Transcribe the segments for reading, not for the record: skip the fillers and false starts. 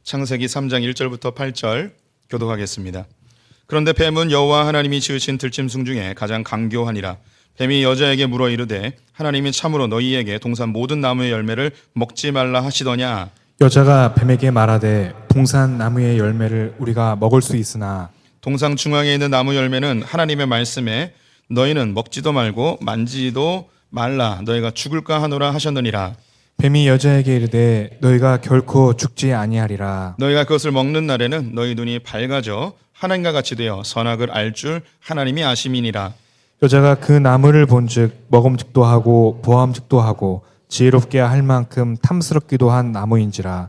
창세기 3장 1절부터 8절 교독하겠습니다. 그런데 뱀은 여호와 하나님이 지으신 들짐승 중에 가장 강교하니라. 뱀이 여자에게 물어 이르되 하나님이 참으로 너희에게 동산 모든 나무의 열매를 먹지 말라 하시더냐. 여자가 뱀에게 말하되 동산 나무의 열매를 우리가 먹을 수 있으나 동상 중앙에 있는 나무 열매는 하나님의 말씀에 너희는 먹지도 말고 만지지도 말라 너희가 죽을까 하노라 하셨느니라. 뱀이 여자에게 이르되 너희가 결코 죽지 아니하리라. 너희가 그것을 먹는 날에는 너희 눈이 밝아져 하나님과 같이 되어 선악을 알 줄 하나님이 아심이니라. 여자가 그 나무를 본즉 먹음직도 하고 보암직도 하고 지혜롭게 할 만큼 탐스럽기도 한 나무인지라.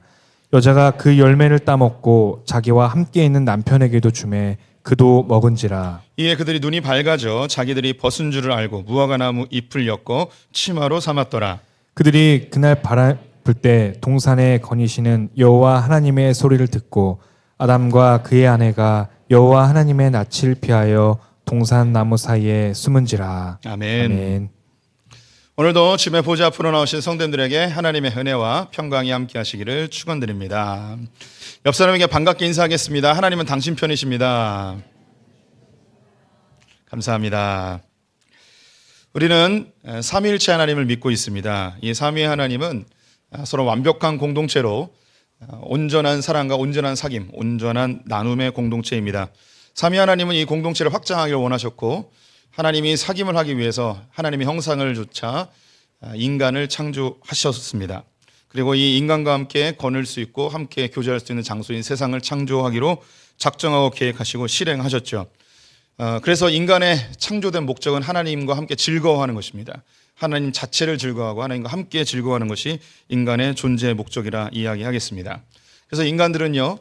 여자가 그 열매를 따먹고 자기와 함께 있는 남편에게도 주매 그도 먹은지라. 이에 그들이 눈이 밝아져 자기들이 벗은 줄을 알고 무화과 나무 잎을 엮어 치마로 삼았더라. 그들이 그날 바람 불 때 동산에 거니시는 여호와 하나님의 소리를 듣고 아담과 그의 아내가 여호와 하나님의 낯을 피하여 동산 나무 사이에 숨은지라. 아멘. 아멘. 오늘도 집에 보좌 앞으로 나오신 성도님들에게 하나님의 은혜와 평강이 함께 하시기를 축원드립니다. 옆 사람에게 반갑게 인사하겠습니다. 하나님은 당신 편이십니다. 감사합니다. 우리는 삼위일체 하나님을 믿고 있습니다. 이 삼위의 하나님은 서로 완벽한 공동체로 온전한 사랑과 온전한 사귐, 온전한 나눔의 공동체입니다. 삼위 하나님은 이 공동체를 확장하기를 원하셨고 하나님이 사귐을 하기 위해서 하나님의 형상을 조차 인간을 창조하셨습니다. 그리고 이 인간과 함께 거닐 수 있고 함께 교제할 수 있는 장소인 세상을 창조하기로 작정하고 계획하시고 실행하셨죠. 그래서 인간의 창조된 목적은 하나님과 함께 즐거워하는 것입니다. 하나님 자체를 즐거워하고 하나님과 함께 즐거워하는 것이 인간의 존재의 목적이라 이야기하겠습니다. 그래서 인간들은요,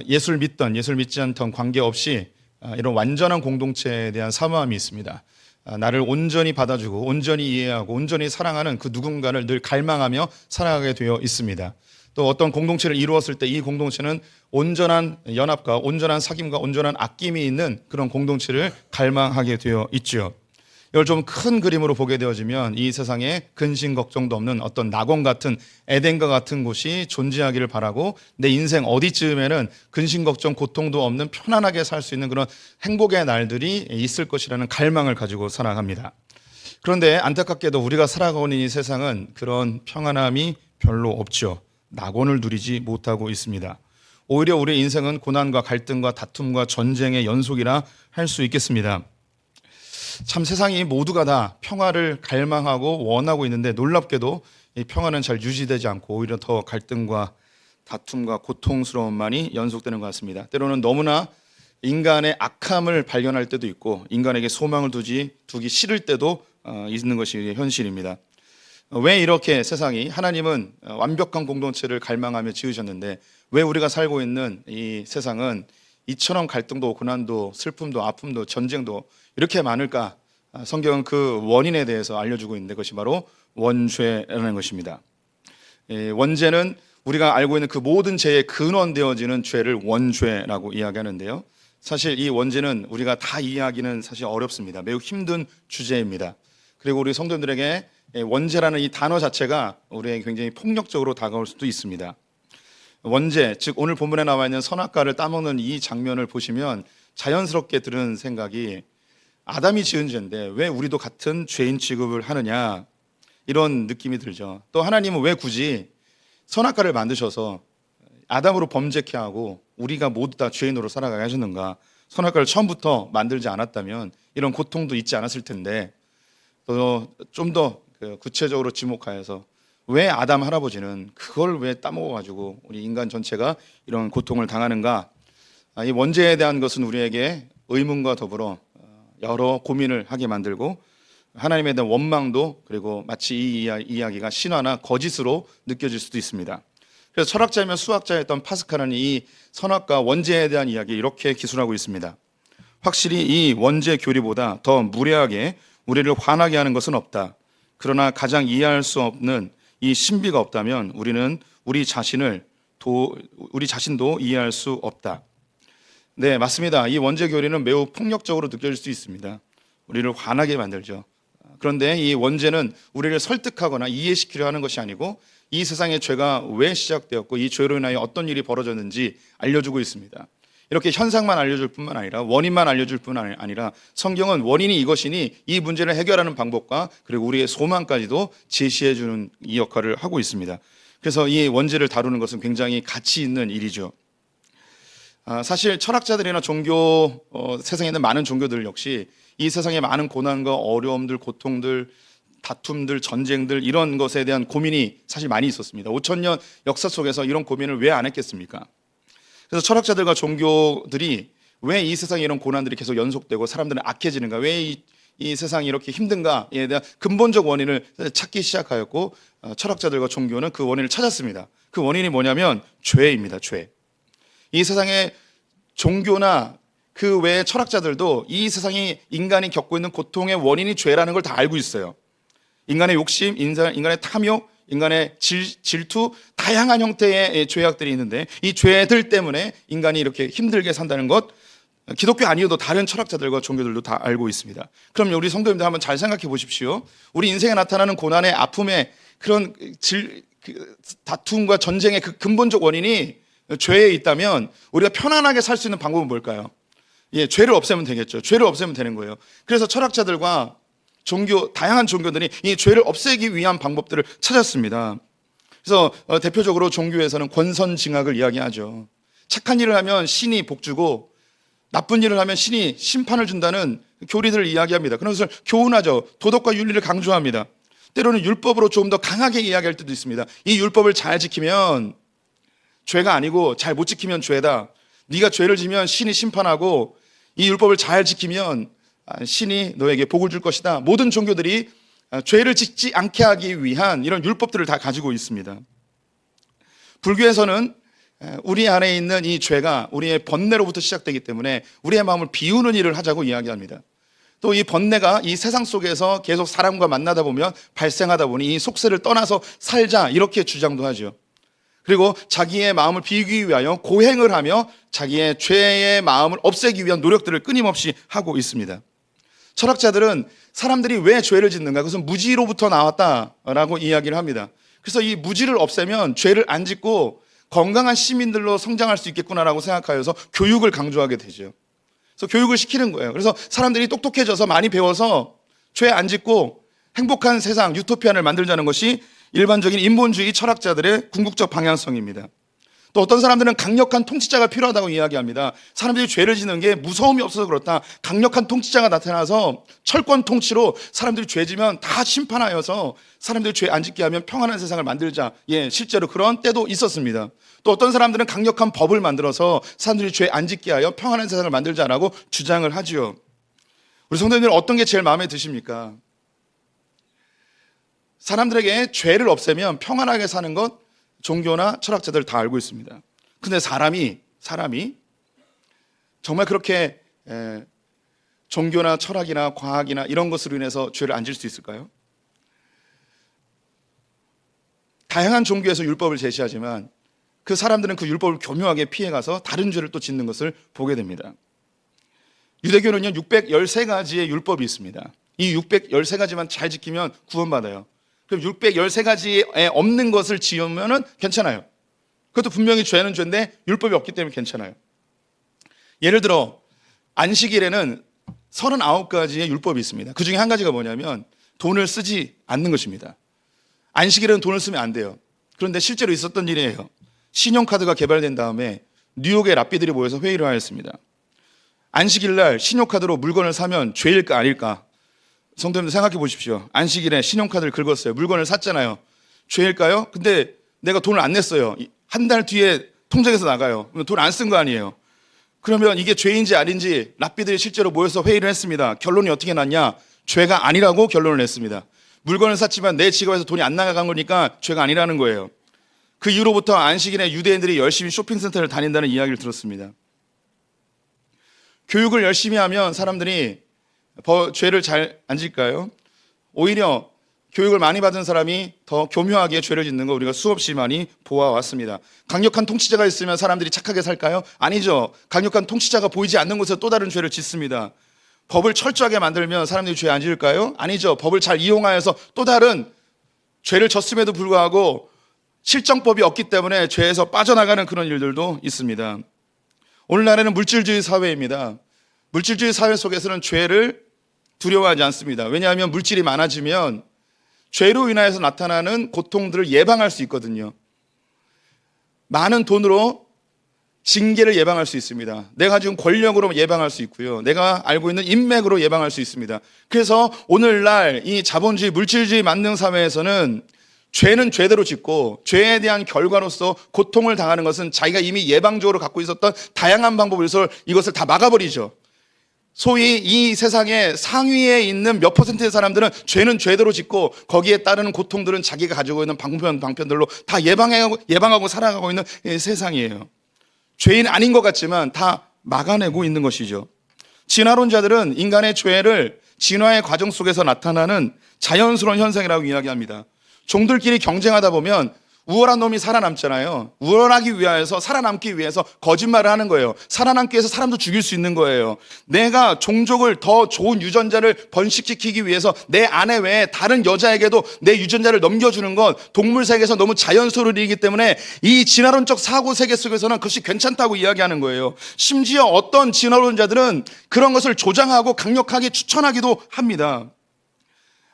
예수를 믿던 예수를 믿지 않던 관계없이 이런 완전한 공동체에 대한 사모함이 있습니다. 나를 온전히 받아주고 온전히 이해하고 온전히 사랑하는 그 누군가를 늘 갈망하며 살아가게 되어 있습니다. 또 어떤 공동체를 이루었을 때 이 공동체는 온전한 연합과 온전한 사귐과 온전한 아낌이 있는 그런 공동체를 갈망하게 되어 있죠. 이걸 좀 큰 그림으로 보게 되어지면 이 세상에 근심 걱정도 없는 어떤 낙원 같은 에덴과 같은 곳이 존재하기를 바라고 내 인생 어디쯤에는 근심 걱정 고통도 없는 편안하게 살 수 있는 그런 행복의 날들이 있을 것이라는 갈망을 가지고 살아갑니다. 그런데 안타깝게도 우리가 살아가고 있는 이 세상은 그런 평안함이 별로 없죠. 낙원을 누리지 못하고 있습니다. 오히려 우리의 인생은 고난과 갈등과 다툼과 전쟁의 연속이라 할 수 있겠습니다. 참 세상이 모두가 다 평화를 갈망하고 원하고 있는데 놀랍게도 이 평화는 잘 유지되지 않고 오히려 더 갈등과 다툼과 고통스러움만이 연속되는 것 같습니다. 때로는 너무나 인간의 악함을 발견할 때도 있고 인간에게 소망을 두기 싫을 때도 있는 것이 현실입니다. 왜 이렇게 세상이 하나님은 완벽한 공동체를 갈망하며 지으셨는데 왜 우리가 살고 있는 이 세상은 이처럼 갈등도 고난도 슬픔도 아픔도 전쟁도 이렇게 많을까? 성경은 그 원인에 대해서 알려주고 있는데 그것이 바로 원죄라는 것입니다. 원죄는 우리가 알고 있는 그 모든 죄의 근원되어지는 죄를 원죄라고 이야기하는데요. 사실 이 원죄는 우리가 다 이해하기는 사실 어렵습니다. 매우 힘든 주제입니다. 그리고 우리 성도들에게 원죄라는 이 단어 자체가 우리에게 굉장히 폭력적으로 다가올 수도 있습니다. 원죄, 즉 오늘 본문에 나와 있는 선악과를 따먹는 이 장면을 보시면 자연스럽게 드는 생각이 아담이 지은 죄인데 왜 우리도 같은 죄인 취급을 하느냐 이런 느낌이 들죠. 또 하나님은 왜 굳이 선악과를 만드셔서 아담으로 범죄케 하고 우리가 모두 다 죄인으로 살아가게 하셨는가. 선악과를 처음부터 만들지 않았다면 이런 고통도 있지 않았을 텐데 또 좀 더 구체적으로 지목하여서 왜 아담 할아버지는 그걸 왜 따먹어가지고 우리 인간 전체가 이런 고통을 당하는가. 이 원죄에 대한 것은 우리에게 의문과 더불어 여러 고민을 하게 만들고 하나님에 대한 원망도 그리고 마치 이 이야기가 신화나 거짓으로 느껴질 수도 있습니다. 그래서 철학자이며 수학자였던 파스칼은 이 선악과 원죄에 대한 이야기 이렇게 기술하고 있습니다. 확실히 이 원죄 교리보다 더 무례하게 우리를 화나게 하는 것은 없다. 그러나 가장 이해할 수 없는 이 신비가 없다면 우리는 우리 자신도 이해할 수 없다. 네, 맞습니다. 이 원죄 교리는 매우 폭력적으로 느껴질 수 있습니다. 우리를 화나게 만들죠. 그런데 이 원죄는 우리를 설득하거나 이해시키려 하는 것이 아니고 이 세상의 죄가 왜 시작되었고 이 죄로 인하여 어떤 일이 벌어졌는지 알려주고 있습니다. 이렇게 현상만 알려줄 뿐만 아니라 원인만 알려줄 뿐 아니라 성경은 원인이 이것이니 이 문제를 해결하는 방법과 그리고 우리의 소망까지도 제시해 주는 이 역할을 하고 있습니다. 그래서 이 원죄를 다루는 것은 굉장히 가치 있는 일이죠. 사실 철학자들이나 종교, 세상에 있는 많은 종교들 역시 이 세상의 많은 고난과 어려움들, 고통들, 다툼들, 전쟁들 이런 것에 대한 고민이 사실 많이 있었습니다. 5,000년 역사 속에서 이런 고민을 왜 안 했겠습니까? 그래서 철학자들과 종교들이 왜 이 세상에 이런 고난들이 계속 연속되고 사람들은 악해지는가, 왜 이 세상이 이렇게 힘든가에 대한 근본적 원인을 찾기 시작하였고 철학자들과 종교는 그 원인을 찾았습니다. 그 원인이 뭐냐면 죄입니다. 죄. 이 세상의 종교나 그 외의 철학자들도 이 세상이 인간이 겪고 있는 고통의 원인이 죄라는 걸 다 알고 있어요. 인간의 욕심, 인간의 탐욕, 인간의 질투, 다양한 형태의 죄악들이 있는데 이 죄들 때문에 인간이 이렇게 힘들게 산다는 것, 기독교 아니어도 다른 철학자들과 종교들도 다 알고 있습니다. 그럼 우리 성도님들 한번 잘 생각해 보십시오. 우리 인생에 나타나는 고난의 아픔의 그런 다툼과 전쟁의 그 근본적 원인이 죄에 있다면 우리가 편안하게 살 수 있는 방법은 뭘까요? 죄를 없애면 되겠죠. 죄를 없애면 되는 거예요. 그래서 철학자들과 다양한 종교들이 이 죄를 없애기 위한 방법들을 찾았습니다. 그래서 대표적으로 종교에서는 권선징악을 이야기하죠. 착한 일을 하면 신이 복주고 나쁜 일을 하면 신이 심판을 준다는 교리들을 이야기합니다. 그런 것을 교훈하죠. 도덕과 윤리를 강조합니다. 때로는 율법으로 조금 더 강하게 이야기할 때도 있습니다. 이 율법을 잘 지키면 죄가 아니고 잘 못 지키면 죄다. 네가 죄를 지면 신이 심판하고 이 율법을 잘 지키면 신이 너에게 복을 줄 것이다. 모든 종교들이 죄를 짓지 않게 하기 위한 이런 율법들을 다 가지고 있습니다. 불교에서는 우리 안에 있는 이 죄가 우리의 번뇌로부터 시작되기 때문에 우리의 마음을 비우는 일을 하자고 이야기합니다. 또 이 번뇌가 이 세상 속에서 계속 사람과 만나다 보면 발생하다 보니 이 속세를 떠나서 살자 이렇게 주장도 하죠. 그리고 자기의 마음을 비우기 위하여 고행을 하며 자기의 죄의 마음을 없애기 위한 노력들을 끊임없이 하고 있습니다. 철학자들은 사람들이 왜 죄를 짓는가? 그것은 무지로부터 나왔다라고 이야기를 합니다. 그래서 이 무지를 없애면 죄를 안 짓고 건강한 시민들로 성장할 수 있겠구나라고 생각하여서 교육을 강조하게 되죠. 그래서 교육을 시키는 거예요. 그래서 사람들이 똑똑해져서 많이 배워서 죄 안 짓고 행복한 세상, 유토피안을 만들자는 것이 일반적인 인본주의 철학자들의 궁극적 방향성입니다. 또 어떤 사람들은 강력한 통치자가 필요하다고 이야기합니다. 사람들이 죄를 짓는 게 무서움이 없어서 그렇다. 강력한 통치자가 나타나서 철권 통치로 사람들이 죄 지면 다 심판하여서 사람들이 죄 안 짓게 하면 평안한 세상을 만들자. 실제로 그런 때도 있었습니다. 또 어떤 사람들은 강력한 법을 만들어서 사람들이 죄 안 짓게 하여 평안한 세상을 만들자라고 주장을 하지요. 우리 성도님들은 어떤 게 제일 마음에 드십니까? 사람들에게 죄를 없애면 평안하게 사는 것 종교나 철학자들 다 알고 있습니다. 근데 사람이 정말 그렇게 종교나 철학이나 과학이나 이런 것으로 인해서 죄를 안 질 수 있을까요? 다양한 종교에서 율법을 제시하지만 그 사람들은 그 율법을 교묘하게 피해가서 다른 죄를 또 짓는 것을 보게 됩니다. 유대교는요 613가지의 율법이 있습니다. 이 613가지만 잘 지키면 구원받아요. 그럼 613가지에 없는 것을 지으면 괜찮아요. 그것도 분명히 죄는 죄인데 율법이 없기 때문에 괜찮아요. 예를 들어 안식일에는 39가지의 율법이 있습니다. 그 중에 한 가지가 뭐냐면 돈을 쓰지 않는 것입니다. 안식일에는 돈을 쓰면 안 돼요. 그런데 실제로 있었던 일이에요. 신용카드가 개발된 다음에 뉴욕의 랍비들이 모여서 회의를 하였습니다. 안식일날 신용카드로 물건을 사면 죄일까 아닐까? 성도님들 생각해 보십시오. 안식일에 신용카드를 긁었어요. 물건을 샀잖아요. 죄일까요? 근데 내가 돈을 안 냈어요. 한 달 뒤에 통장에서 나가요. 그러면 돈 안 쓴 거 아니에요. 그러면 이게 죄인지 아닌지 랍비들이 실제로 모여서 회의를 했습니다. 결론이 어떻게 났냐? 죄가 아니라고 결론을 냈습니다. 물건을 샀지만 내 지갑에서 돈이 안 나간 거니까 죄가 아니라는 거예요. 그 이후로부터 안식일에 유대인들이 열심히 쇼핑센터를 다닌다는 이야기를 들었습니다. 교육을 열심히 하면 사람들이 죄를 잘 안 질까요? 오히려 교육을 많이 받은 사람이 더 교묘하게 죄를 짓는 거 우리가 수없이 많이 보아왔습니다. 강력한 통치자가 있으면 사람들이 착하게 살까요? 아니죠. 강력한 통치자가 보이지 않는 곳에서 또 다른 죄를 짓습니다. 법을 철저하게 만들면 사람들이 죄 안 지을까요? 아니죠. 법을 잘 이용하여서 또 다른 죄를 졌음에도 불구하고 실정법이 없기 때문에 죄에서 빠져나가는 그런 일들도 있습니다. 오늘날에는 물질주의 사회입니다. 물질주의 사회 속에서는 죄를 두려워하지 않습니다. 왜냐하면 물질이 많아지면 죄로 인하여서 나타나는 고통들을 예방할 수 있거든요. 많은 돈으로 징계를 예방할 수 있습니다. 내가 지금 권력으로 예방할 수 있고요. 내가 알고 있는 인맥으로 예방할 수 있습니다. 그래서 오늘날 이 자본주의, 물질주의 만능 사회에서는 죄는 죄대로 짓고 죄에 대한 결과로서 고통을 당하는 것은 자기가 이미 예방적으로 갖고 있었던 다양한 방법으로 이것을 다 막아버리죠. 소위 이 세상의 상위에 있는 몇 퍼센트의 사람들은 죄는 죄대로 짓고 거기에 따르는 고통들은 자기가 가지고 있는 방편들로 다 예방하고 살아가고 있는 세상이에요. 죄인 아닌 것 같지만 다 막아내고 있는 것이죠. 진화론자들은 인간의 죄를 진화의 과정 속에서 나타나는 자연스러운 현상이라고 이야기합니다. 종들끼리 경쟁하다 보면 우월한 놈이 살아남잖아요. 우월하기 위해서, 살아남기 위해서 거짓말을 하는 거예요. 살아남기 위해서 사람도 죽일 수 있는 거예요. 내가 종족을 더 좋은 유전자를 번식시키기 위해서 내 아내 외에 다른 여자에게도 내 유전자를 넘겨주는 건 동물 세계에서 너무 자연스러운 일이기 때문에 이 진화론적 사고 세계 속에서는 그것이 괜찮다고 이야기하는 거예요. 심지어 어떤 진화론자들은 그런 것을 조장하고 강력하게 추천하기도 합니다.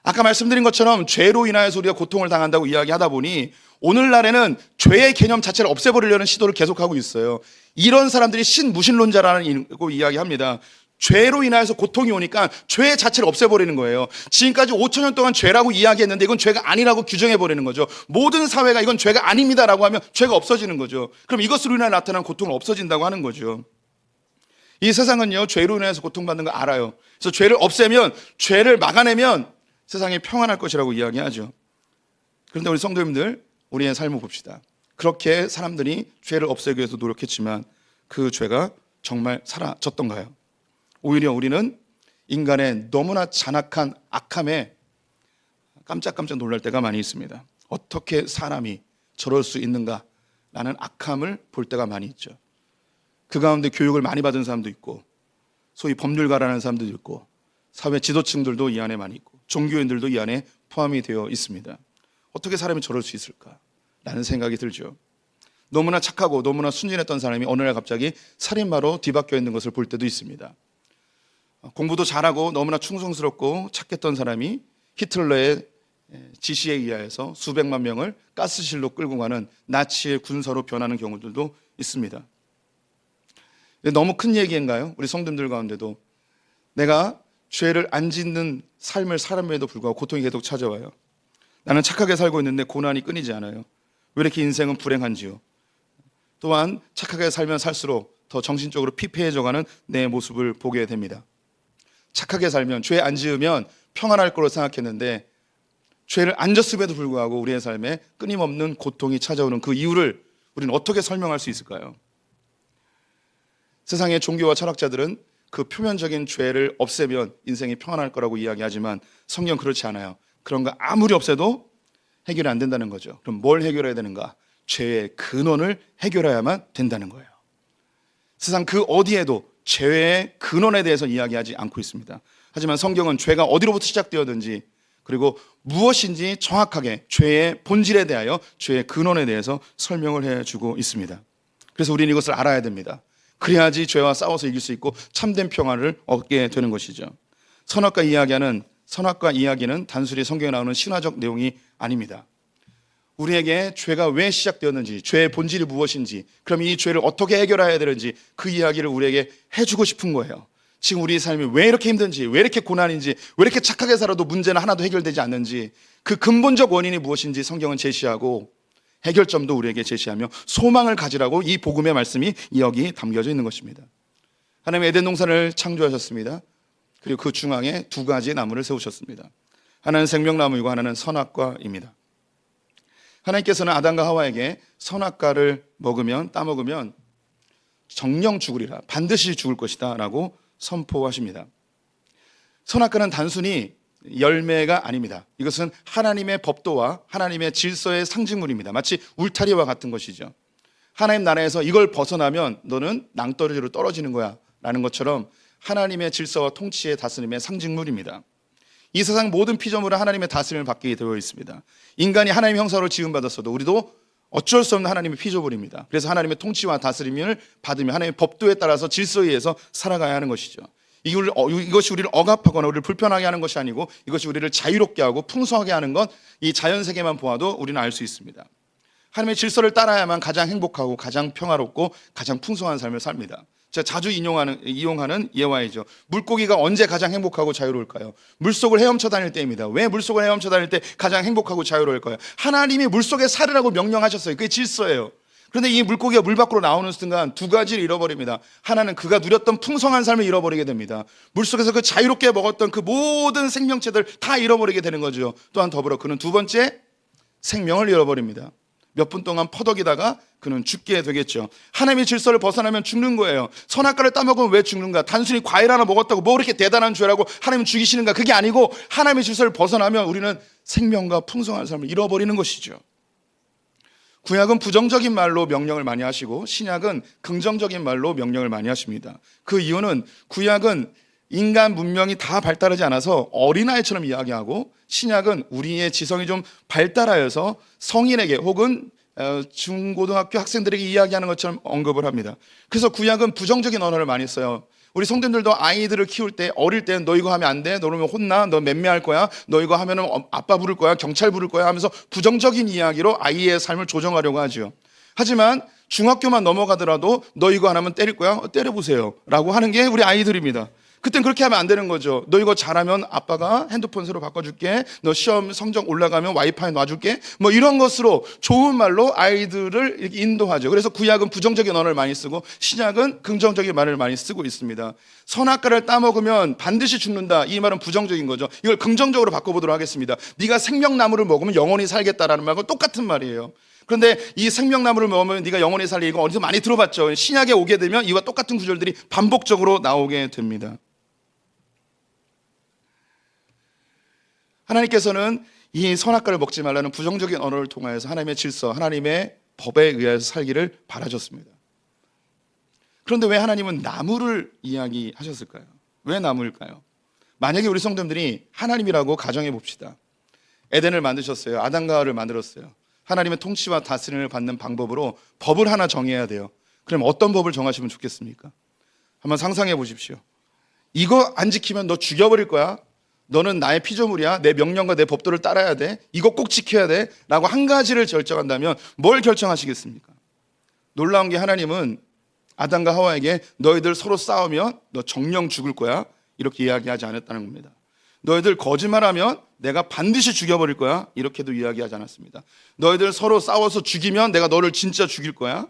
아까 말씀드린 것처럼 죄로 인하여서 우리가 고통을 당한다고 이야기하다 보니 오늘날에는 죄의 개념 자체를 없애버리려는 시도를 계속하고 있어요. 이런 사람들이 신무신론자라고 이야기합니다. 죄로 인하여서 고통이 오니까 죄 자체를 없애버리는 거예요. 지금까지 5천 년 동안 죄라고 이야기했는데 이건 죄가 아니라고 규정해버리는 거죠. 모든 사회가 이건 죄가 아닙니다라고 하면 죄가 없어지는 거죠. 그럼 이것으로 인해 나타난 고통은 없어진다고 하는 거죠. 이 세상은요, 죄로 인해서 고통받는 거 알아요. 그래서 죄를 없애면, 죄를 막아내면 세상이 평안할 것이라고 이야기하죠. 그런데 우리 성도님들, 우리의 삶을 봅시다. 그렇게 사람들이 죄를 없애기 위해서 노력했지만 그 죄가 정말 사라졌던가요? 오히려 우리는 인간의 너무나 잔악한 악함에 깜짝깜짝 놀랄 때가 많이 있습니다. 어떻게 사람이 저럴 수 있는가라는 악함을 볼 때가 많이 있죠. 그 가운데 교육을 많이 받은 사람도 있고, 소위 법률가라는 사람도 있고, 사회 지도층들도 이 안에 많이 있고, 종교인들도 이 안에 포함이 되어 있습니다. 어떻게 사람이 저럴 수 있을까? 라는 생각이 들죠. 너무나 착하고 너무나 순진했던 사람이 어느 날 갑자기 살인마로 뒤바뀌어 있는 것을 볼 때도 있습니다. 공부도 잘하고 너무나 충성스럽고 착했던 사람이 히틀러의 지시에 의하여서 수백만 명을 가스실로 끌고 가는 나치의 군사로 변하는 경우들도 있습니다. 너무 큰 얘기인가요? 우리 성도님들 가운데도 내가 죄를 안 짓는 삶을 살음에도 불구하고 고통이 계속 찾아와요. 나는 착하게 살고 있는데 고난이 끊이지 않아요. 왜 이렇게 인생은 불행한지요. 또한 착하게 살면 살수록 더 정신적으로 피폐해져가는 내 모습을 보게 됩니다. 착하게 살면, 죄 안 지으면 평안할 거로 생각했는데 죄를 안 졌음에도 불구하고 우리의 삶에 끊임없는 고통이 찾아오는 그 이유를 우리는 어떻게 설명할 수 있을까요? 세상의 종교와 철학자들은 그 표면적인 죄를 없애면 인생이 평안할 거라고 이야기하지만 성경은 그렇지 않아요. 그런 거 아무리 없애도 해결이 안 된다는 거죠. 그럼 뭘 해결해야 되는가? 죄의 근원을 해결해야만 된다는 거예요. 세상 그 어디에도 죄의 근원에 대해서 이야기하지 않고 있습니다. 하지만 성경은 죄가 어디로부터 시작되었는지, 그리고 무엇인지 정확하게 죄의 본질에 대하여, 죄의 근원에 대해서 설명을 해주고 있습니다. 그래서 우리는 이것을 알아야 됩니다. 그래야지 죄와 싸워서 이길 수 있고 참된 평화를 얻게 되는 것이죠. 선악과 이야기는 단순히 성경에 나오는 신화적 내용이 아닙니다. 우리에게 죄가 왜 시작되었는지, 죄의 본질이 무엇인지, 그럼 이 죄를 어떻게 해결해야 되는지 그 이야기를 우리에게 해주고 싶은 거예요. 지금 우리 삶이 왜 이렇게 힘든지, 왜 이렇게 고난인지, 왜 이렇게 착하게 살아도 문제는 하나도 해결되지 않는지, 그 근본적 원인이 무엇인지 성경은 제시하고 해결점도 우리에게 제시하며 소망을 가지라고 이 복음의 말씀이 여기 담겨져 있는 것입니다. 하나님은 에덴 동산을 창조하셨습니다. 그리고 그 중앙에 두 가지의 나무를 세우셨습니다. 하나는 생명나무이고 하나는 선악과입니다. 하나님께서는 아담과 하와에게 선악과를 따먹으면 정령 죽으리라, 반드시 죽을 것이다 라고 선포하십니다. 선악과는 단순히 열매가 아닙니다. 이것은 하나님의 법도와 하나님의 질서의 상징물입니다. 마치 울타리와 같은 것이죠. 하나님 나라에서 이걸 벗어나면 너는 낭떠러지로 떨어지는 거야 라는 것처럼 하나님의 질서와 통치의 다스림의 상징물입니다. 이 세상 모든 피조물은 하나님의 다스림을 받게 되어 있습니다. 인간이 하나님의 형상으로 지음받았어도 우리도 어쩔 수 없는 하나님의 피조물입니다. 그래서 하나님의 통치와 다스림을 받으며 하나님의 법도에 따라서 질서에 의해서 살아가야 하는 것이죠. 이것이 우리를 억압하거나 우리를 불편하게 하는 것이 아니고 이것이 우리를 자유롭게 하고 풍성하게 하는 것, 이 자연세계만 보아도 우리는 알 수 있습니다. 하나님의 질서를 따라야만 가장 행복하고 가장 평화롭고 가장 풍성한 삶을 삽니다. 제가 자주 이용하는 예화이죠. 물고기가 언제 가장 행복하고 자유로울까요? 물속을 헤엄쳐 다닐 때입니다. 왜 물속을 헤엄쳐 다닐 때 가장 행복하고 자유로울까요? 하나님이 물속에 살으라고 명령하셨어요. 그게 질서예요. 그런데 이 물고기가 물 밖으로 나오는 순간 두 가지를 잃어버립니다. 하나는 그가 누렸던 풍성한 삶을 잃어버리게 됩니다. 물속에서 그 자유롭게 먹었던 그 모든 생명체들 다 잃어버리게 되는 거죠. 또한 더불어 그는 두 번째 생명을 잃어버립니다. 몇 분 동안 퍼덕이다가 그는 죽게 되겠죠. 하나님의 질서를 벗어나면 죽는 거예요. 선악과를 따먹으면 왜 죽는가? 단순히 과일 하나 먹었다고 뭐 그렇게 대단한 죄라고 하나님 죽이시는가? 그게 아니고 하나님의 질서를 벗어나면 우리는 생명과 풍성한 삶을 잃어버리는 것이죠. 구약은 부정적인 말로 명령을 많이 하시고 신약은 긍정적인 말로 명령을 많이 하십니다. 그 이유는 구약은 인간 문명이 다 발달하지 않아서 어린아이처럼 이야기하고 신약은 우리의 지성이 좀 발달하여서 성인에게 혹은 중고등학교 학생들에게 이야기하는 것처럼 언급을 합니다. 그래서 구약은 부정적인 언어를 많이 써요. 우리 성도님들도 아이들을 키울 때 어릴 때는 너 이거 하면 안 돼, 너 그러면 혼나, 너 맴매할 거야, 너 이거 하면 아빠 부를 거야, 경찰 부를 거야 하면서 부정적인 이야기로 아이의 삶을 조정하려고 하죠. 하지만 중학교만 넘어가더라도 너 이거 안 하면 때릴 거야, 때려보세요 라고 하는 게 우리 아이들입니다. 그땐 그렇게 하면 안 되는 거죠. 너 이거 잘하면 아빠가 핸드폰 새로 바꿔줄게, 너 시험 성적 올라가면 와이파이 놔줄게, 뭐 이런 것으로 좋은 말로 아이들을 이렇게 인도하죠. 그래서 구약은 부정적인 언어를 많이 쓰고 신약은 긍정적인 말을 많이 쓰고 있습니다. 선악과를 따먹으면 반드시 죽는다, 이 말은 부정적인 거죠. 이걸 긍정적으로 바꿔보도록 하겠습니다. 네가 생명나무를 먹으면 영원히 살겠다라는 말과 똑같은 말이에요. 그런데 이 생명나무를 먹으면 네가 영원히 살리, 이거 어디서 많이 들어봤죠. 신약에 오게 되면 이와 똑같은 구절들이 반복적으로 나오게 됩니다. 하나님께서는 이 선악과를 먹지 말라는 부정적인 언어를 통하여서 하나님의 질서, 하나님의 법에 의해서 살기를 바라셨습니다. 그런데 왜 하나님은 나무를 이야기하셨을까요? 왜 나무일까요? 만약에 우리 성도님들이 하나님이라고 가정해 봅시다. 에덴을 만드셨어요. 아담과 하와를 만들었어요. 하나님의 통치와 다스림을 받는 방법으로 법을 하나 정해야 돼요. 그럼 어떤 법을 정하시면 좋겠습니까? 한번 상상해 보십시오. 이거 안 지키면 너 죽여버릴 거야. 너는 나의 피조물이야. 내 명령과 내 법도를 따라야 돼. 이거 꼭 지켜야 돼. 라고 한 가지를 결정한다면 뭘 결정하시겠습니까? 놀라운 게 하나님은 아담과 하와에게 너희들 서로 싸우면 너 정령 죽을 거야, 이렇게 이야기하지 않았다는 겁니다. 너희들 거짓말하면 내가 반드시 죽여버릴 거야, 이렇게도 이야기하지 않았습니다. 너희들 서로 싸워서 죽이면 내가 너를 진짜 죽일 거야.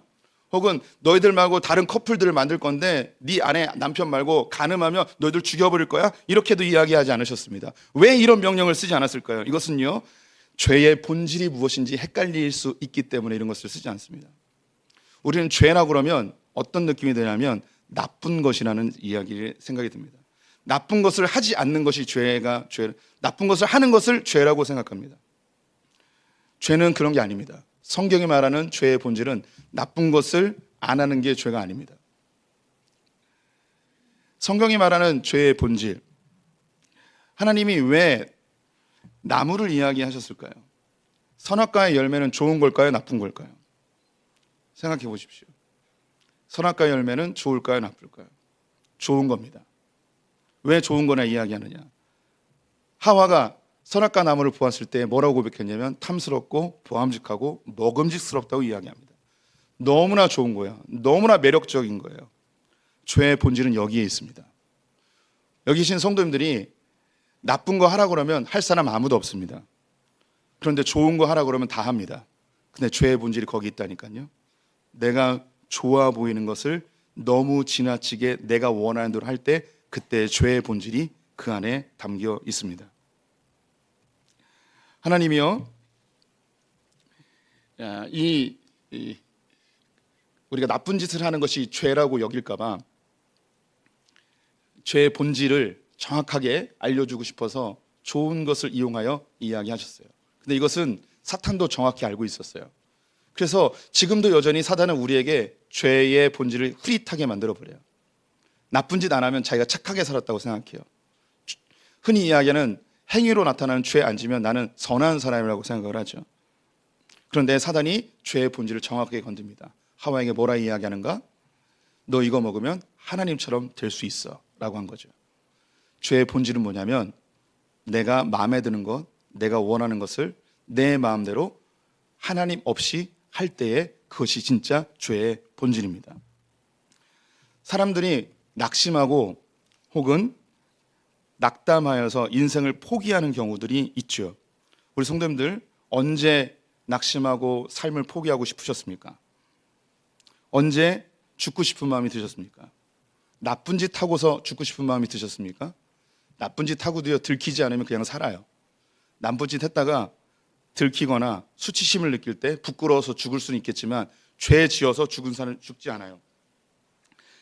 혹은 너희들 말고 다른 커플들을 만들 건데 네 아내 남편 말고 간음하면 너희들 죽여버릴 거야, 이렇게도 이야기하지 않으셨습니다. 왜 이런 명령을 쓰지 않았을까요? 이것은요, 죄의 본질이 무엇인지 헷갈릴 수 있기 때문에 이런 것을 쓰지 않습니다. 우리는 죄라고 그러면 어떤 느낌이 드냐면 나쁜 것이라는 이야기를 생각이 듭니다. 나쁜 것을 하지 않는 것이 나쁜 것을 하는 것을 죄라고 생각합니다. 죄는 그런 게 아닙니다. 성경이 말하는 죄의 본질은 나쁜 것을 안 하는 게 죄가 아닙니다. 성경이 말하는 죄의 본질, 하나님이 왜 나무를 이야기하셨을까요? 선악과의 열매는 좋은 걸까요? 나쁜 걸까요? 생각해 보십시오. 선악과의 열매는 좋을까요? 나쁠까요? 좋은 겁니다. 왜 좋은 거나 이야기하느냐? 하와가 선악과 나무를 보았을 때 뭐라고 고백했냐면 탐스럽고 보암직하고 먹음직스럽다고 이야기합니다. 너무나 좋은 거예요. 너무나 매력적인 거예요. 죄의 본질은 여기에 있습니다. 여기 계신 성도님들이 나쁜 거 하라고 그러면 할 사람 아무도 없습니다. 그런데 좋은 거 하라고 그러면 다 합니다. 근데 죄의 본질이 거기 있다니까요. 내가 좋아 보이는 것을 너무 지나치게 내가 원하는 대로 할 때 그때 죄의 본질이 그 안에 담겨 있습니다. 하나님이요, 우리가 나쁜 짓을 하는 것이 죄라고 여길까봐 죄의 본질을 정확하게 알려주고 싶어서 좋은 것을 이용하여 이야기하셨어요. 근데 이것은 사탄도 정확히 알고 있었어요. 그래서 지금도 여전히 사단은 우리에게 죄의 본질을 흐릿하게 만들어버려요. 나쁜 짓 안 하면 자기가 착하게 살았다고 생각해요. 흔히 이야기하는 행위로 나타나는 죄 안 지면 나는 선한 사람이라고 생각을 하죠. 그런데 사단이 죄의 본질을 정확하게 건듭니다. 하와에게 뭐라 이야기하는가? 너 이거 먹으면 하나님처럼 될 수 있어 라고 한 거죠. 죄의 본질은 뭐냐면 내가 마음에 드는 것, 내가 원하는 것을 내 마음대로 하나님 없이 할 때에 그것이 진짜 죄의 본질입니다. 사람들이 낙심하고 혹은 낙담하여서 인생을 포기하는 경우들이 있죠. 우리 성도님들 언제 낙심하고 삶을 포기하고 싶으셨습니까? 언제 죽고 싶은 마음이 드셨습니까? 나쁜 짓 하고서 죽고 싶은 마음이 드셨습니까? 나쁜 짓 하고도요 들키지 않으면 그냥 살아요. 나쁜 짓 했다가 들키거나 수치심을 느낄 때 부끄러워서 죽을 수는 있겠지만 죄 지어서 죽은 사람은 죽지 않아요.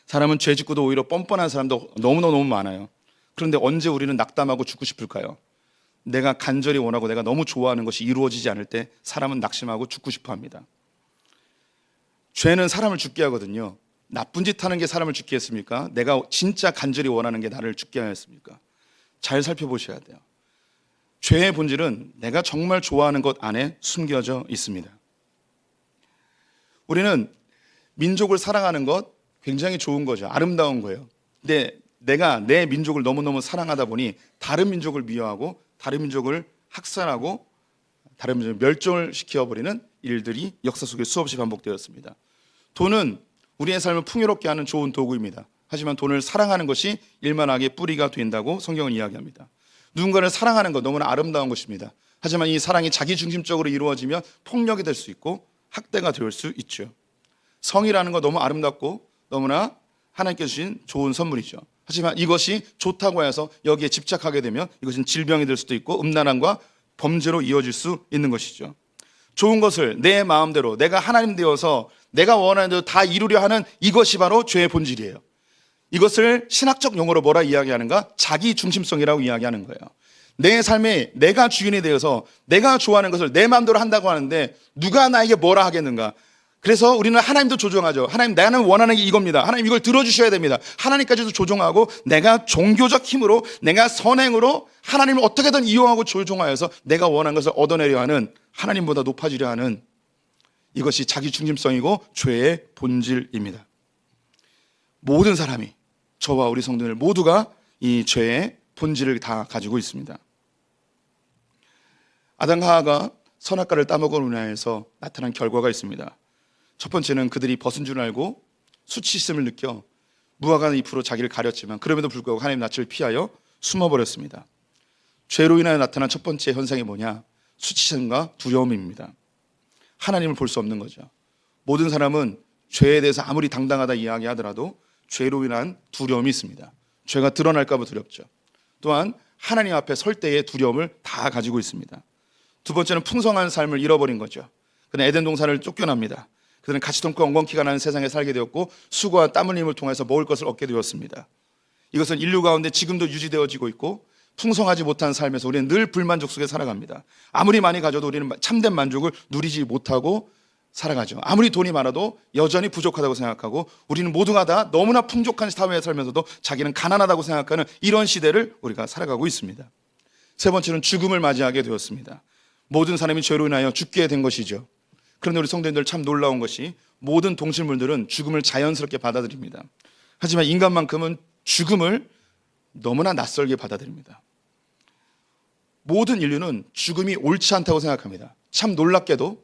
사람은 죄 짓고도 오히려 뻔뻔한 사람도 너무너무 많아요. 그런데 언제 우리는 낙담하고 죽고 싶을까요? 내가 간절히 원하고 내가 너무 좋아하는 것이 이루어지지 않을 때 사람은 낙심하고 죽고 싶어 합니다. 죄는 사람을 죽게 하거든요. 나쁜 짓 하는 게 사람을 죽게 했습니까? 내가 진짜 간절히 원하는 게 나를 죽게 하였습니까? 잘 살펴보셔야 돼요. 죄의 본질은 내가 정말 좋아하는 것 안에 숨겨져 있습니다. 우리는 민족을 사랑하는 것 굉장히 좋은 거죠. 아름다운 거예요. 근데 내가 내 민족을 너무너무 사랑하다 보니 다른 민족을 미워하고 다른 민족을 학살하고 다른 민족을 멸종을 시켜버리는 일들이 역사 속에 수없이 반복되었습니다. 돈은 우리의 삶을 풍요롭게 하는 좋은 도구입니다. 하지만 돈을 사랑하는 것이 일만하게 뿌리가 된다고 성경은 이야기합니다. 누군가를 사랑하는 것 너무나 아름다운 것입니다. 하지만 이 사랑이 자기중심적으로 이루어지면 폭력이 될 수 있고 학대가 될 수 있죠. 성이라는 거 너무 아름답고 너무나 하나님께서 주신 좋은 선물이죠. 하지만 이것이 좋다고 해서 여기에 집착하게 되면 이것은 질병이 될 수도 있고 음란함과 범죄로 이어질 수 있는 것이죠. 좋은 것을 내 마음대로 내가 하나님 되어서 내가 원하는 대로 다 이루려 하는 이것이 바로 죄의 본질이에요. 이것을 신학적 용어로 뭐라 이야기하는가? 자기 중심성이라고 이야기하는 거예요. 내 삶에 내가 주인이 되어서 내가 좋아하는 것을 내 마음대로 한다고 하는데 누가 나에게 뭐라 하겠는가? 그래서 우리는 하나님도 조종하죠. 하나님, 나는 원하는 게 이겁니다. 하나님 이걸 들어주셔야 됩니다. 하나님까지도 조종하고 내가 종교적 힘으로 내가 선행으로 하나님을 어떻게든 이용하고 조종하여서 내가 원하는 것을 얻어내려 하는 하나님보다 높아지려 하는 이것이 자기 중심성이고 죄의 본질입니다. 모든 사람이 저와 우리 성도들 모두가 이 죄의 본질을 다 가지고 있습니다. 아담과 하와가 선악과를 따먹은 인하여서 나타난 결과가 있습니다. 첫 번째는 그들이 벗은 줄 알고 수치심을 느껴 무화과 잎으로 자기를 가렸지만 그럼에도 불구하고 하나님 낯을 피하여 숨어버렸습니다. 죄로 인하여 나타난 첫 번째 현상이 뭐냐? 수치심과 두려움입니다. 하나님을 볼 수 없는 거죠. 모든 사람은 죄에 대해서 아무리 당당하다 이야기하더라도 죄로 인한 두려움이 있습니다. 죄가 드러날까 봐 두렵죠. 또한 하나님 앞에 설 때의 두려움을 다 가지고 있습니다. 두 번째는 풍성한 삶을 잃어버린 거죠. 그는 에덴 동산을 쫓겨납니다. 그들은 가시덤불과 엉겅퀴가 나는 세상에 살게 되었고 수고와 땀 흘림을 통해서 먹을 것을 얻게 되었습니다. 이것은 인류 가운데 지금도 유지되어지고 있고 풍성하지 못한 삶에서 우리는 늘 불만족 속에 살아갑니다. 아무리 많이 가져도 우리는 참된 만족을 누리지 못하고 살아가죠. 아무리 돈이 많아도 여전히 부족하다고 생각하고 우리는 모두가 다 너무나 풍족한 사회에 살면서도 자기는 가난하다고 생각하는 이런 시대를 우리가 살아가고 있습니다. 세 번째는 죽음을 맞이하게 되었습니다. 모든 사람이 죄로 인하여 죽게 된 것이죠. 그런데 우리 성도님들 참 놀라운 것이 모든 동식물들은 죽음을 자연스럽게 받아들입니다. 하지만 인간만큼은 죽음을 너무나 낯설게 받아들입니다. 모든 인류는 죽음이 옳지 않다고 생각합니다. 참 놀랍게도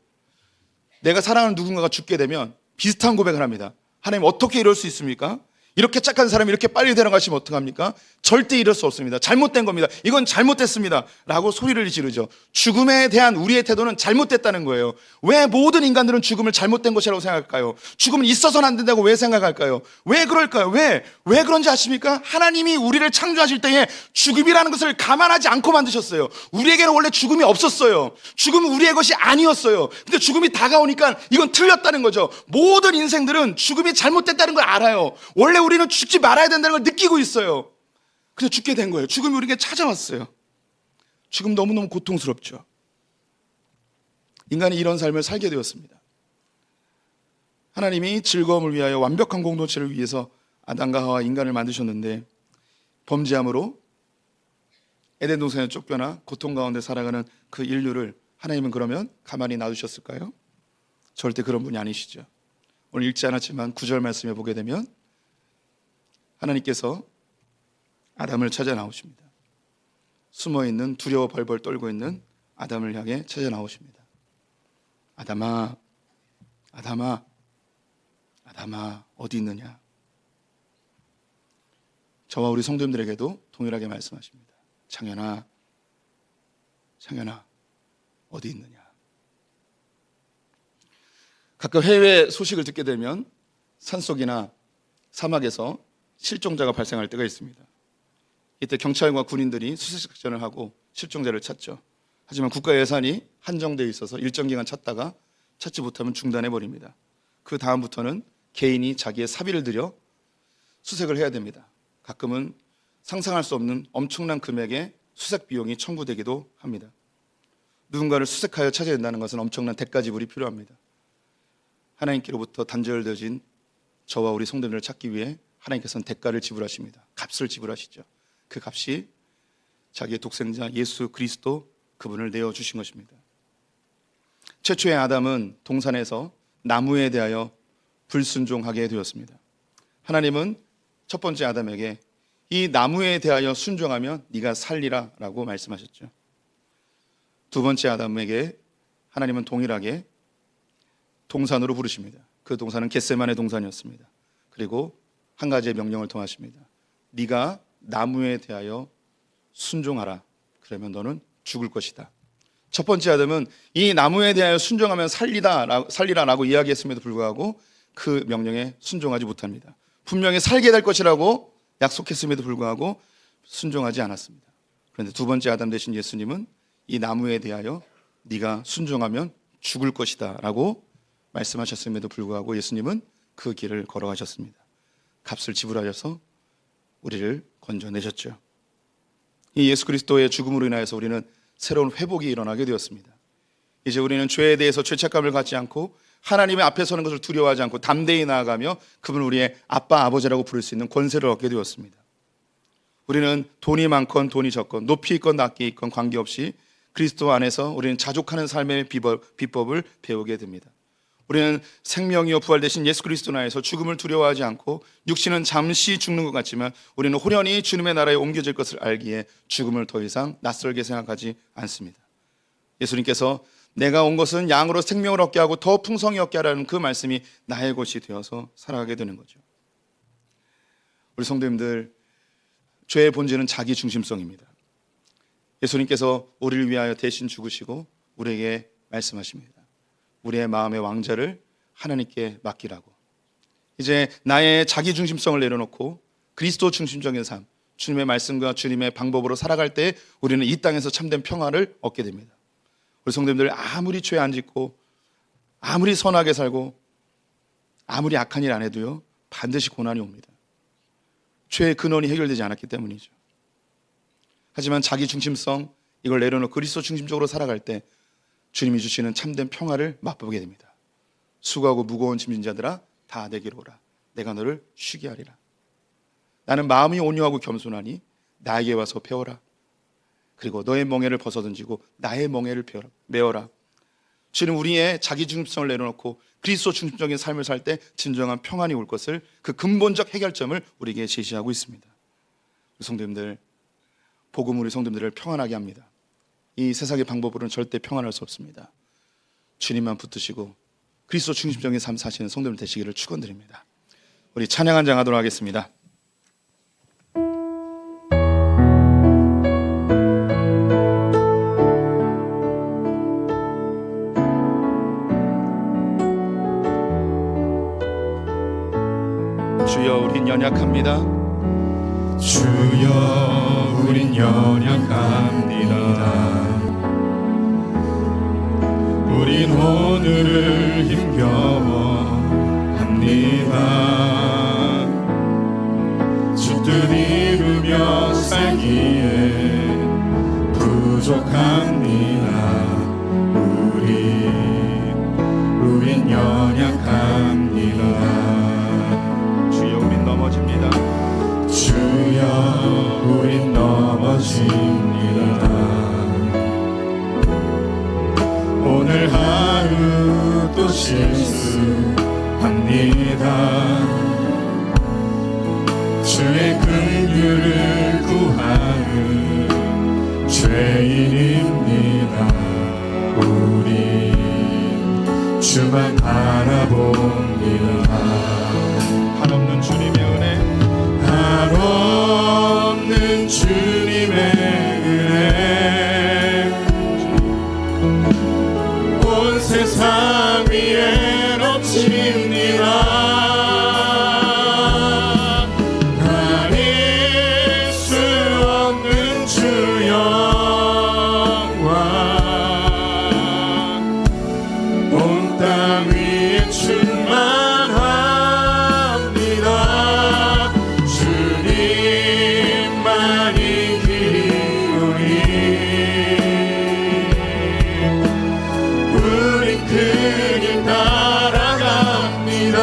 내가 사랑하는 누군가가 죽게 되면 비슷한 고백을 합니다. 하나님 어떻게 이럴 수 있습니까? 이렇게 착한 사람이 이렇게 빨리 데려가시면 어떡합니까? 절대 이럴 수 없습니다. 잘못된 겁니다. 이건 잘못됐습니다. 라고 소리를 지르죠. 죽음에 대한 우리의 태도는 잘못됐다는 거예요. 왜 모든 인간들은 죽음을 잘못된 것이라고 생각할까요? 죽음은 있어서는 안 된다고 왜 생각할까요? 왜 그럴까요? 왜 그런지 아십니까? 하나님이 우리를 창조하실 때에 죽음이라는 것을 감안하지 않고 만드셨어요. 우리에게는 원래 죽음이 없었어요. 죽음은 우리의 것이 아니었어요. 근데 죽음이 다가오니까 이건 틀렸다는 거죠. 모든 인생들은 죽음이 잘못됐다는 걸 알아요. 원래 우리는 죽지 말아야 된다는 걸 느끼고 있어요. 그래서 죽게 된 거예요. 죽음이 우리에게 찾아왔어요. 죽음 너무너무 고통스럽죠. 인간이 이런 삶을 살게 되었습니다. 하나님이 즐거움을 위하여 완벽한 공동체를 위해서 아담과 하와 인간을 만드셨는데 범죄함으로 에덴 동산에 쫓겨나 고통 가운데 살아가는 그 인류를 하나님은 그러면 가만히 놔두셨을까요? 절대 그런 분이 아니시죠. 오늘 읽지 않았지만 9절 말씀에 보게 되면 하나님께서 아담을 찾아 나오십니다. 숨어있는, 두려워 벌벌 떨고 있는 아담을 향해 찾아 나오십니다. 아담아, 아담아, 아담아, 어디 있느냐? 저와 우리 성도님들에게도 동일하게 말씀하십니다. 창현아, 창현아, 어디 있느냐? 가끔 해외 소식을 듣게 되면 산속이나 사막에서 실종자가 발생할 때가 있습니다. 이때 경찰과 군인들이 수색작전을 하고 실종자를 찾죠. 하지만 국가 예산이 한정되어 있어서 일정 기간 찾다가 찾지 못하면 중단해 버립니다. 그 다음부터는 개인이 자기의 사비를 들여 수색을 해야 됩니다. 가끔은 상상할 수 없는 엄청난 금액의 수색 비용이 청구되기도 합니다. 누군가를 수색하여 찾아야 된다는 것은 엄청난 대가 지불이 필요합니다. 하나님께로부터 단절되어진 저와 우리 성도들을 찾기 위해 하나님께서는 대가를 지불하십니다. 값을 지불하시죠. 그 값이 자기의 독생자 예수 그리스도 그분을 내어주신 것입니다. 최초의 아담은 동산에서 나무에 대하여 불순종하게 되었습니다. 하나님은 첫 번째 아담에게 이 나무에 대하여 순종하면 네가 살리라 라고 말씀하셨죠. 두 번째 아담에게 하나님은 동일하게 동산으로 부르십니다. 그 동산은 겟세마네 동산이었습니다. 그리고 한 가지의 명령을 통하십니다. 네가 나무에 대하여 순종하라. 그러면 너는 죽을 것이다. 첫 번째 아담은 이 나무에 대하여 순종하면 살리라라고 이야기했음에도 불구하고 그 명령에 순종하지 못합니다. 분명히 살게 될 것이라고 약속했음에도 불구하고 순종하지 않았습니다. 그런데 두 번째 아담 되신 예수님은 이 나무에 대하여 네가 순종하면 죽을 것이다 라고 말씀하셨음에도 불구하고 예수님은 그 길을 걸어가셨습니다. 값을 지불하셔서 우리를 건져내셨죠. 이 예수 그리스도의 죽음으로 인하여서 우리는 새로운 회복이 일어나게 되었습니다. 이제 우리는 죄에 대해서 죄책감을 갖지 않고 하나님의 앞에 서는 것을 두려워하지 않고 담대히 나아가며 그분을 우리의 아빠 아버지라고 부를 수 있는 권세를 얻게 되었습니다. 우리는 돈이 많건 돈이 적건 높이 있건 낮게 있건 관계없이 그리스도 안에서 우리는 자족하는 삶의 비법을 배우게 됩니다. 우리는 생명이요 부활 되신 예수 그리스도 안에서 죽음을 두려워하지 않고 육신은 잠시 죽는 것 같지만 우리는 호련히 주님의 나라에 옮겨질 것을 알기에 죽음을 더 이상 낯설게 생각하지 않습니다. 예수님께서 내가 온 것은 양으로 생명을 얻게 하고 더 풍성히 얻게 하라는 그 말씀이 나의 것이 되어서 살아가게 되는 거죠. 우리 성도님들, 죄의 본질은 자기 중심성입니다. 예수님께서 우리를 위하여 대신 죽으시고 우리에게 말씀하십니다. 우리의 마음의 왕자를 하나님께 맡기라고. 이제 나의 자기 중심성을 내려놓고 그리스도 중심적인 삶, 주님의 말씀과 주님의 방법으로 살아갈 때 우리는 이 땅에서 참된 평화를 얻게 됩니다. 우리 성도님들, 아무리 죄 안 짓고 아무리 선하게 살고 아무리 악한 일 안 해도요, 반드시 고난이 옵니다. 죄의 근원이 해결되지 않았기 때문이죠. 하지만 자기 중심성, 이걸 내려놓고 그리스도 중심적으로 살아갈 때 주님이 주시는 참된 평화를 맛보게 됩니다. 수고하고 무거운 짐진 자들아 다 내게로 오라. 내가 너를 쉬게 하리라. 나는 마음이 온유하고 겸손하니 나에게 와서 배워라. 그리고 너의 멍에를 벗어던지고 나의 멍에를 메어라. 주는 우리의 자기 중심성을 내려놓고 그리스도 중심적인 삶을 살 때 진정한 평안이 올 것을, 그 근본적 해결점을 우리에게 제시하고 있습니다. 우리 성도님들, 복음 우리 성도님들을 평안하게 합니다. 이 세상의 방법으로는 절대 평안할 수 없습니다. 주님만 붙드시고 그리스도 중심적인 삶 사시는 성도님 되시기를 축원드립니다. 우리 찬양 한 장 하도록 하겠습니다. 주여 우린 연약합니다. 주여 우린 연약합니다. 우린 오늘을 힘겨워합니다. 주 뜻 이루며 살기에 부족합니다. 우린 연약합니다. 주여 우린 넘어집니다. 주여 우린 넘어집니다. 실수합니다. 주의 긍휼을 구하는 죄인입니다. 우리 주만 바라봅니다. 한없는 주님의 은혜, 한없는 주님의 은혜, 온 세상 위에 넘칩니다. 가릴 수 없는 주 영광, 온 땅 위에 충만합니다. 주님만이 길이오니 우린 그 길 따라갑니다.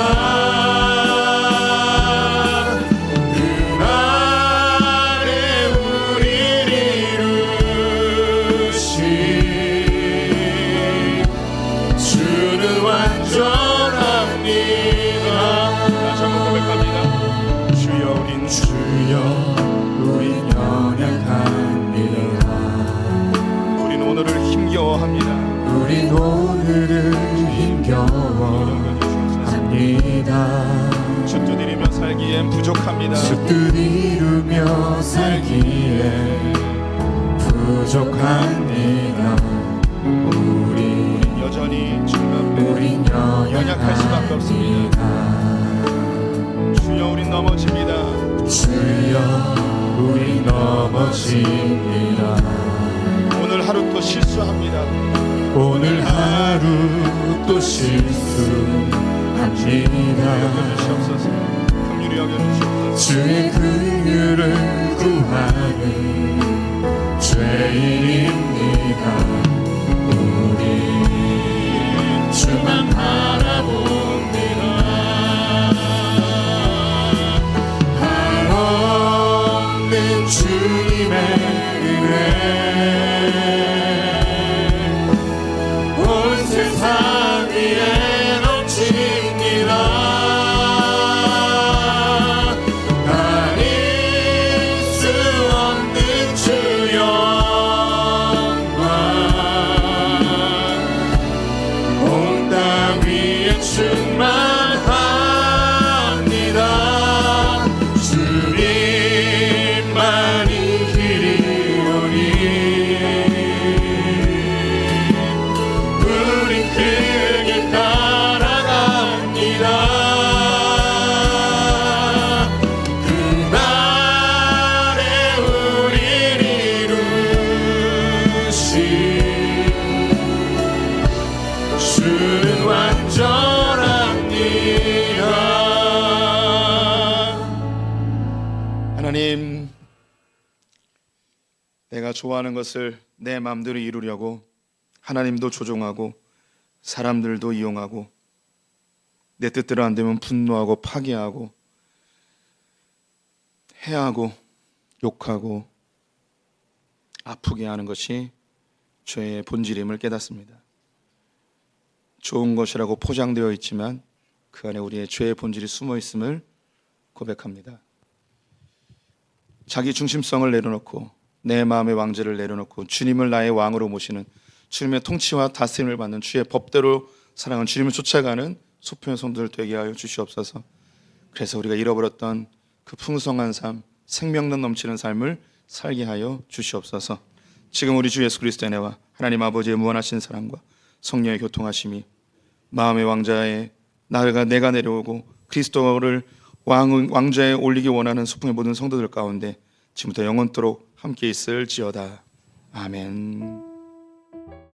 그날에 우릴 이루시 주는 완전합니다. 다시 한번 고백합니다. 주여 우린 연약합니다. 우린 오늘을 힘겨워합니다. 우린 오늘을 힘겨워합니다. 주 뜻이루며 살기엔 부족합니다. 주 뜻 이루며 살기에 부족합니다. 우린 여전히 주님 앞에 우린 연약할 수밖에 없습니다. 주여 우린 넘어집니다. 주여 우린 넘어집니다. 오늘 하루 또 실수합니다. 오늘 하루 또 실수합니다. 여겨주시옵소서. 긍휼히 여겨주시옵소서. 주의 긍휼을 구하는 죄인입니다. 우리 주만 바라봅니다. 한없는 주님의 은혜, 온 세상 위에 넘칩니다. 가릴 수 없는 주 영광, 온 땅 위에 충만합니다. 주님만이 길이오니 우린 그 길 따라갑니다. 그날에 우릴 이루시 주는 완전합니다. 하나님, 내가 좋아하는 것을 내 마음대로 이루려고 하나님도 조종하고 사람들도 이용하고 내 뜻대로 안 되면 분노하고 파괴하고 해하고 욕하고 아프게 하는 것이 죄의 본질임을 깨닫습니다. 좋은 것이라고 포장되어 있지만 그 안에 우리의 죄의 본질이 숨어 있음을 고백합니다. 자기 중심성을 내려놓고 내 마음의 왕제를 내려놓고 주님을 나의 왕으로 모시는 주님의 통치와 다스림을 받는 주의 법대로 사랑하는 주님을 쫓아가는 소표의 성도들 되게 하여 주시옵소서. 그래서 우리가 잃어버렸던 그 풍성한 삶, 생명력 넘치는 삶을 살게 하여 주시옵소서. 지금 우리 주 예수 그리스도의 은혜와 하나님 아버지의 무한하신 사랑과 성령의 교통하심이 마음의 왕자에 내가 내려오고 그리스도를 왕좌에 올리기 원하는 소풍의 모든 성도들 가운데 지금부터 영원토록 함께 있을지어다. 아멘.